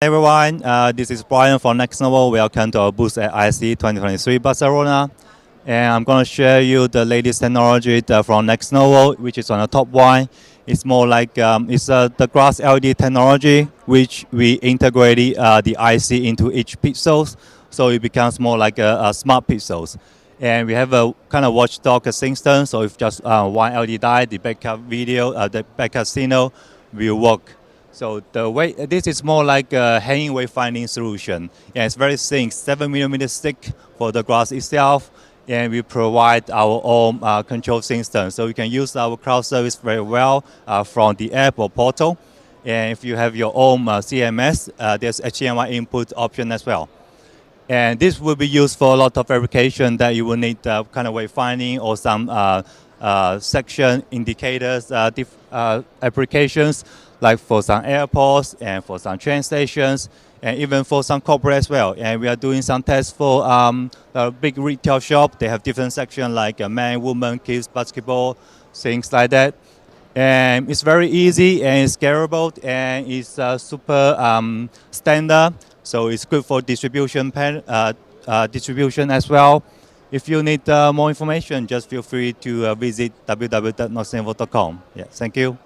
Hey everyone, this is Brian from NEXNOVO. Welcome to our booth at ISE 2023 Barcelona. And I'm going to share you the latest technology from NEXNOVO, which is on the top one. It's more like the glass LED technology, which we integrated the IC into each pixels, so it becomes more like a smart pixels. And we have a kind of watchdog system, so if just one LED die, the backup video, the backup signal will work. So the way this is more like a hanging wayfinding solution. And it's very thin, 7mm thick for the glass itself. And we provide our own control system. So you can use our cloud service very well from the app or portal. And if you have your own CMS, there's HDMI input option as well. And this will be used for a lot of application that you will need kind of wayfinding or some section indicators applications, like for some airports and for some train stations, and even for some corporate as well. And we are doing some tests for a big retail shop. They have different sections like man, woman, kids, basketball, things like that. And it's very easy and it's scalable and it's super standard. So it's good for distribution as well. If you need more information, just feel free to visit www.nexnovo.com. Yeah, thank you.